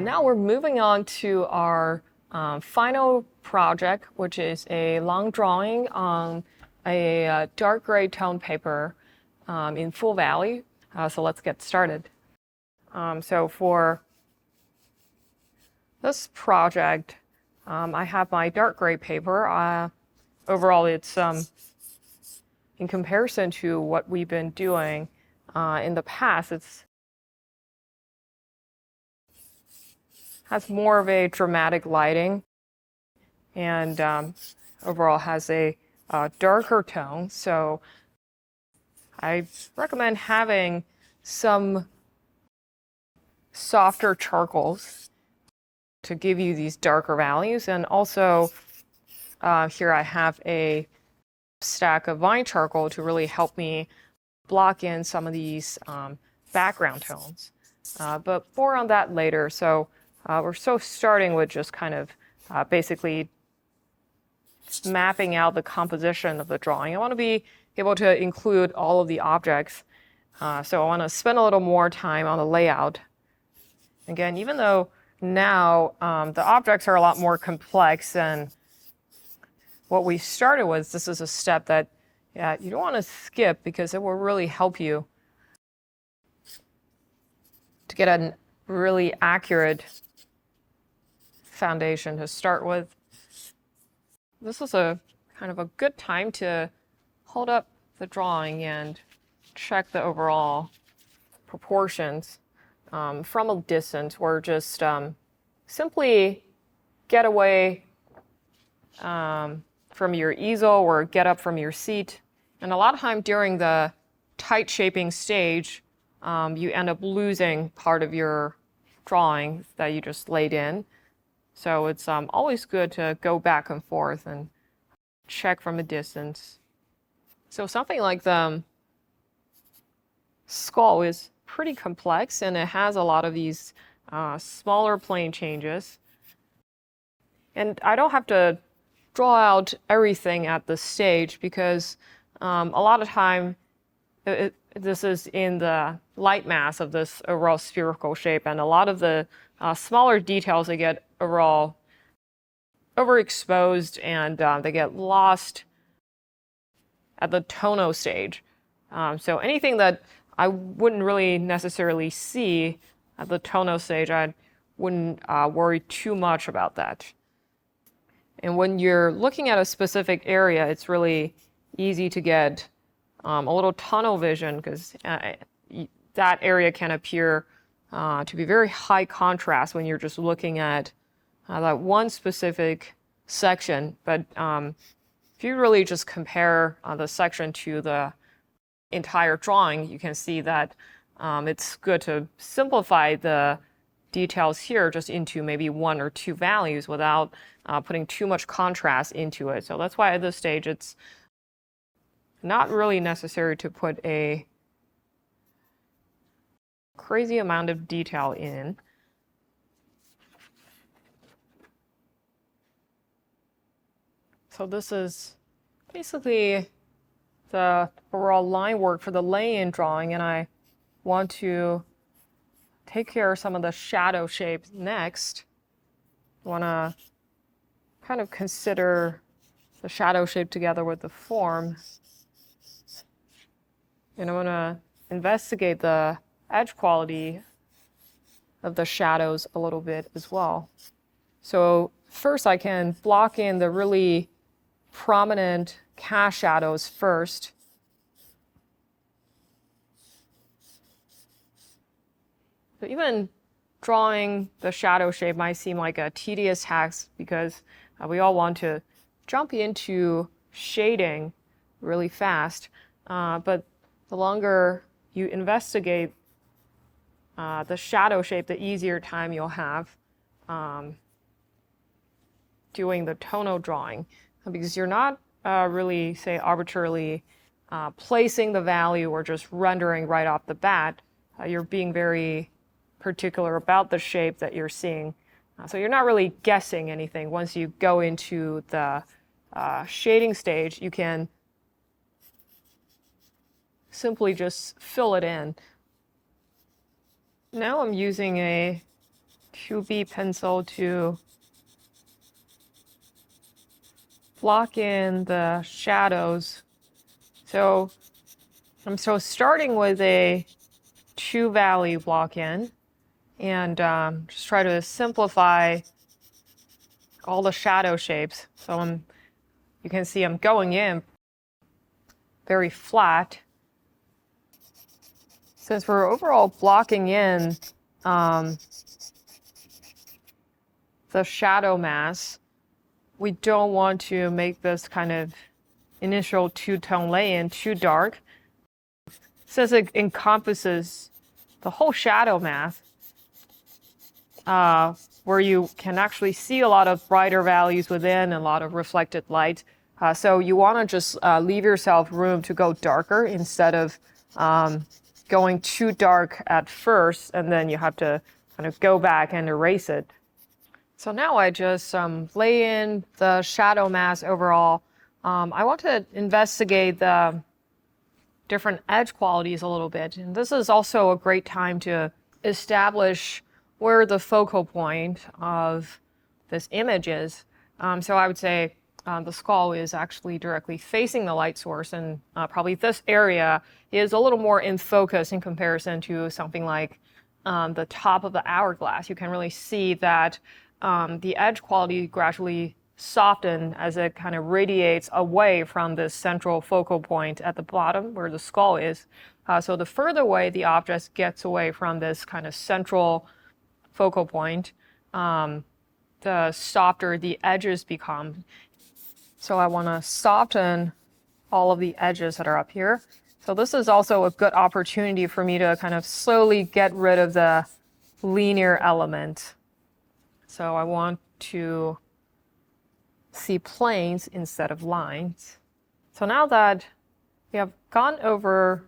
Now we're moving on to our final project, which is a long drawing on a dark gray tone paper in full value. So let's get started. So for this project, I have my dark gray paper. Overall, it's in comparison to what we've been doing in the past, it's has more of a dramatic lighting and overall has a darker tone. So I recommend having some softer charcoals to give you these darker values. And also here I have a stack of vine charcoal to really help me block in some of these background tones. But more on that later. So we're starting with just kind of basically mapping out the composition of the drawing. I want to be able to include all of the objects. So I want to spend a little more time on the layout. Again, even though now the objects are a lot more complex than what we started with, this is a step that you don't want to skip because it will really help you to get a really accurate foundation to start with. This is a kind of a good time to hold up the drawing and check the overall proportions from a distance, or just simply get away from your easel or get up from your seat. And a lot of time during the tight shaping stage, you end up losing part of your drawing that you just laid in. So it's always good to go back and forth and check from a distance. So something like the skull is pretty complex, and it has a lot of these smaller plane changes. And I don't have to draw out everything at this stage because a lot of time this is in the light mass of this overall spherical shape, and a lot of the smaller details, they get overall overexposed and they get lost at the tonal stage. So anything that I wouldn't really necessarily see at the tonal stage, I wouldn't worry too much about that. And when you're looking at a specific area, it's really easy to get a little tunnel vision because that area can appear to be very high contrast when you're just looking at that one specific section. But if you really just compare the section to the entire drawing, you can see that it's good to simplify the details here just into maybe one or two values without putting too much contrast into it. So that's why at this stage it's not really necessary to put a crazy amount of detail in. So this is basically the overall line work for the lay-in drawing, and I want to take care of some of the shadow shapes next. I want to kind of consider the shadow shape together with the form. And I want to investigate the edge quality of the shadows a little bit as well. So first I can block in the really prominent cast shadows first. So even drawing the shadow shape might seem like a tedious task because we all want to jump into shading really fast. But the longer you investigate the shadow shape, the easier time you'll have doing the tonal drawing, because you're not really, say, arbitrarily placing the value or just rendering right off the bat. You're being very particular about the shape that you're seeing. So you're not really guessing anything. Once you go into the shading stage, you can simply just fill it in. Now I'm using a QB pencil to block in the shadows. So I'm starting with a 2-value block in, and just try to simplify all the shadow shapes. So you can see I'm going in very flat. Since we're overall blocking in the shadow mass, we don't want to make this kind of initial two-tone lay-in too dark. Since it encompasses the whole shadow mass, where you can actually see a lot of brighter values within and a lot of reflected light. So you want to just leave yourself room to go darker instead of going too dark at first, and then you have to kind of go back and erase it. So now I just lay in the shadow mass overall. I want to investigate the different edge qualities a little bit. And this is also a great time to establish where the focal point of this image is. So I would say the skull is actually directly facing the light source, and probably this area is a little more in focus in comparison to something like the top of the hourglass. You can really see that the edge quality gradually soften as it kind of radiates away from the central focal point at the bottom where the skull is. So the further away the object gets away from this kind of central focal point, the softer the edges become. So I want to soften all of the edges that are up here. So this is also a good opportunity for me to kind of slowly get rid of the linear element. So I want to see planes instead of lines. So now that we have gone over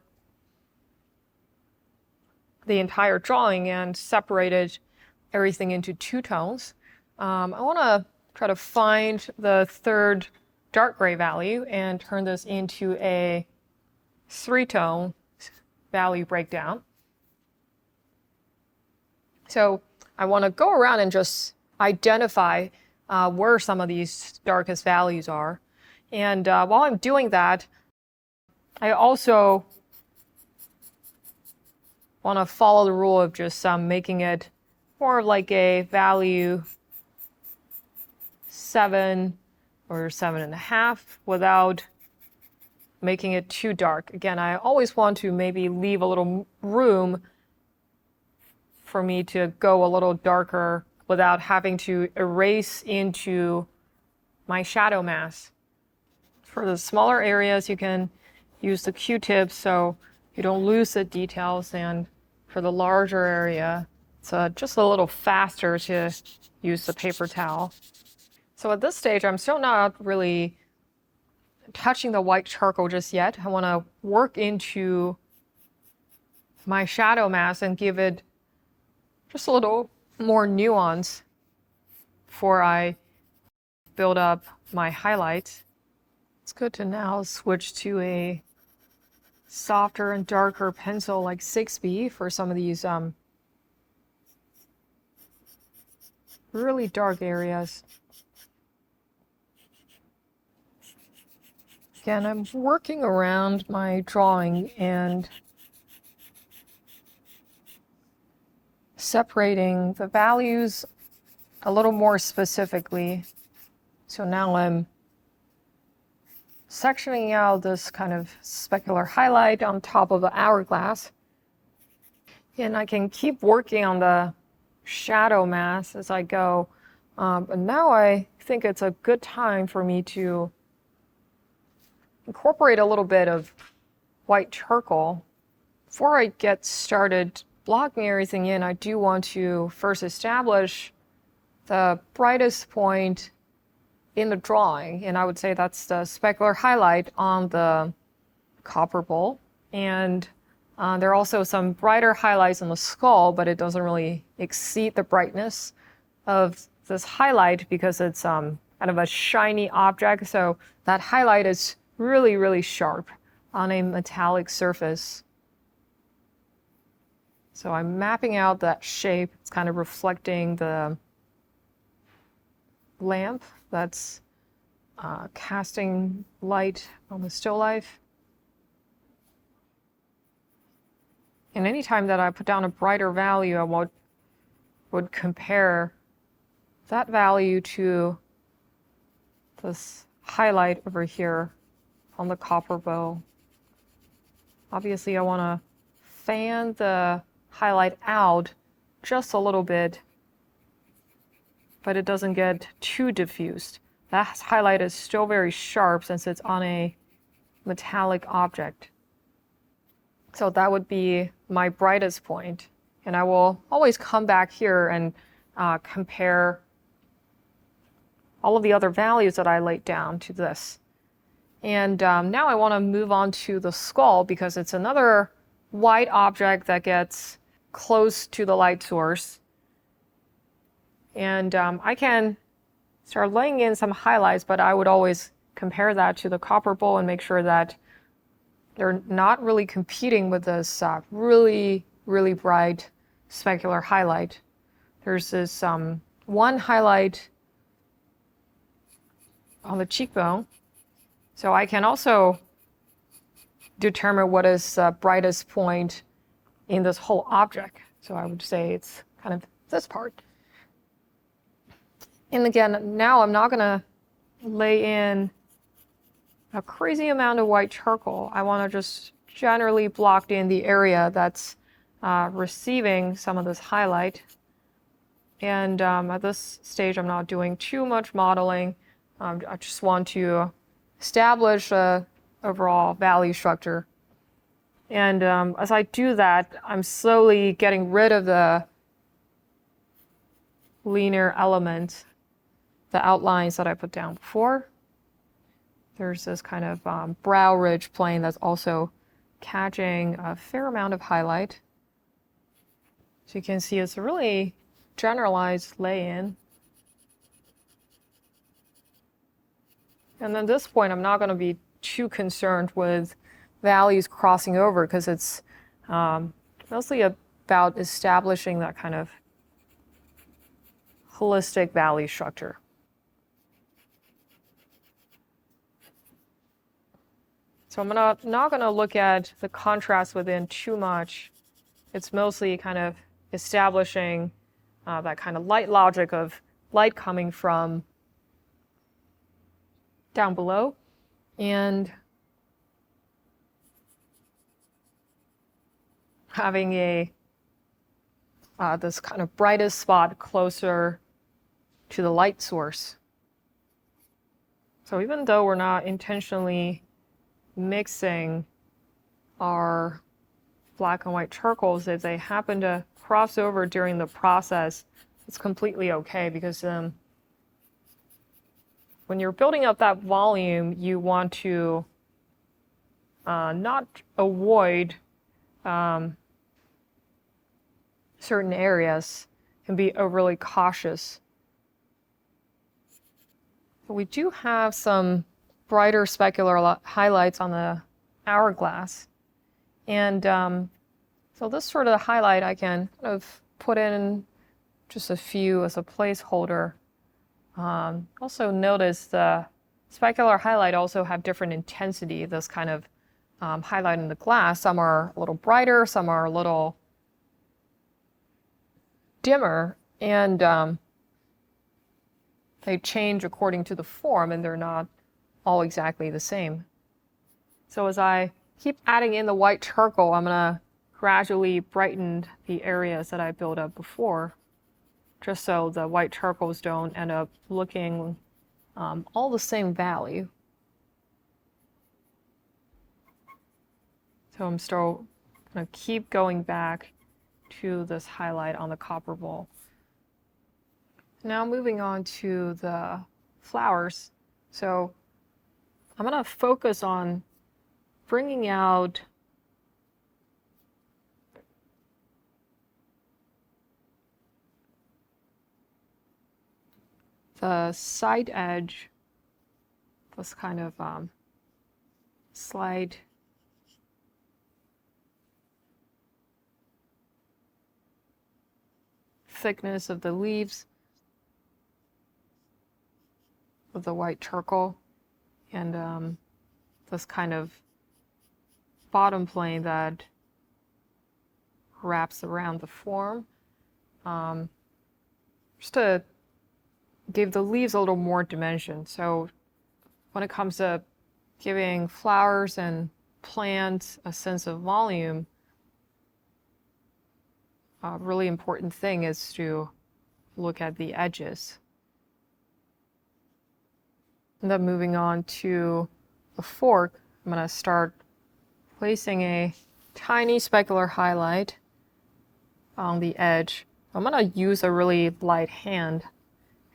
the entire drawing and separated everything into two tones, I want to try to find the third dark gray value and turn this into a 3-tone value breakdown. So I want to go around and just identify where some of these darkest values are. And while I'm doing that, I also want to follow the rule of just making it more like a value 7 or 7.5 without making it too dark. Again, I always want to maybe leave a little room for me to go a little darker without having to erase into my shadow mass. For the smaller areas, you can use the Q-tips so you don't lose the details, and for the larger area, it's just a little faster to use the paper towel. So at this stage, I'm still not really touching the white charcoal just yet. I want to work into my shadow mass and give it just a little more nuance before I build up my highlights. It's good to now switch to a softer and darker pencil like 6B for some of these really dark areas. Again, I'm working around my drawing and separating the values a little more specifically. So now I'm sectioning out this kind of specular highlight on top of the hourglass. And I can keep working on the shadow mass as I go. But now I think it's a good time for me to incorporate a little bit of white charcoal. Before I get started blocking everything in, I do want to first establish the brightest point in the drawing, and I would say that's the specular highlight on the copper bowl. And there are also some brighter highlights on the skull, but it doesn't really exceed the brightness of this highlight because it's kind of a shiny object. So that highlight is really, really sharp on a metallic surface. So I'm mapping out that shape. It's kind of reflecting the lamp that's casting light on the still life. And anytime that I put down a brighter value, I would compare that value to this highlight over here on the copper bow. Obviously, I want to fan the highlight out just a little bit, but it doesn't get too diffused. That highlight is still very sharp since it's on a metallic object. So that would be my brightest point. And I will always come back here and compare all of the other values that I laid down to this. And now I want to move on to the skull because it's another white object that gets close to the light source. And I can start laying in some highlights, but I would always compare that to the copper bowl and make sure that they're not really competing with this really, really bright specular highlight. There's this one highlight on the cheekbone. So I can also determine what is the brightest point in this whole object. So I would say it's kind of this part. And again, now I'm not going to lay in a crazy amount of white charcoal. I want to just generally block in the area that's receiving some of this highlight. And at this stage, I'm not doing too much modeling. I just want to establish a overall value structure. And as I do that, I'm slowly getting rid of the linear elements, the outlines that I put down before. There's this kind of brow ridge plane that's also catching a fair amount of highlight. So you can see it's a really generalized lay-in. And then at this point, I'm not going to be too concerned with values crossing over because it's mostly about establishing that kind of holistic value structure. So I'm not going to look at the contrast within too much. It's mostly kind of establishing that kind of light logic of light coming from down below and having a this kind of brightest spot closer to the light source. So even though we're not intentionally mixing our black and white charcoals, if they happen to cross over during the process, it's completely okay because when you're building up that volume, you want to not avoid certain areas and be overly cautious. But we do have some brighter specular highlights on the hourglass. And so this sort of highlight I can kind of put in just a few as a placeholder. Also notice the specular highlight also have different intensity, this kind of highlight in the glass. Some are a little brighter, some are a little dimmer, and they change according to the form and they're not all exactly the same. So as I keep adding in the white charcoal, I'm going to gradually brighten the areas that I built up before, just so the white charcoals don't end up looking all the same value. So I'm still going to keep going back to this highlight on the copper bowl. Now moving on to the flowers. So I'm going to focus on bringing out the side edge, this kind of slight thickness of the leaves with the white charcoal, and this kind of bottom plane that wraps around the form, just to give the leaves a little more dimension. So when it comes to giving flowers and plants a sense of volume, a really important thing is to look at the edges. And then moving on to the fork, I'm going to start placing a tiny specular highlight on the edge. I'm going to use a really light hand,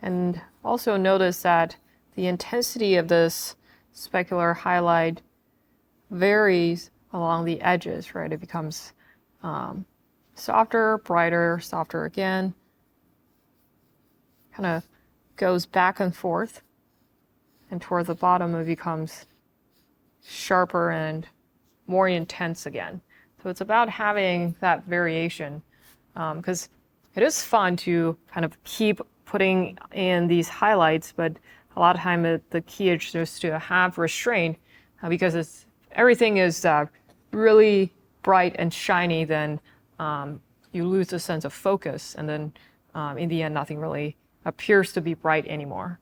and also notice that the intensity of this specular highlight varies along the edges, right? It becomes softer, brighter, softer again. Kind of goes back and forth, and toward the bottom it becomes sharper and more intense again. So it's about having that variation, because it is fun to kind of keep putting in these highlights, but a lot of time the key is just to have restraint, because everything is really bright and shiny, then you lose a sense of focus, and then in the end nothing really appears to be bright anymore.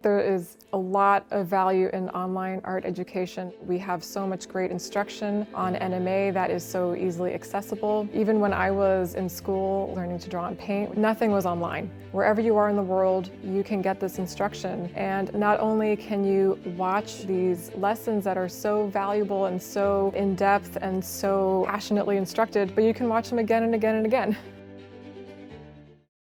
There is a lot of value in online art education. We have so much great instruction on NMA that is so easily accessible. Even when I was in school learning to draw and paint, nothing was online. Wherever you are in the world, you can get this instruction. And not only can you watch these lessons that are so valuable and so in-depth and so passionately instructed, but you can watch them again and again and again.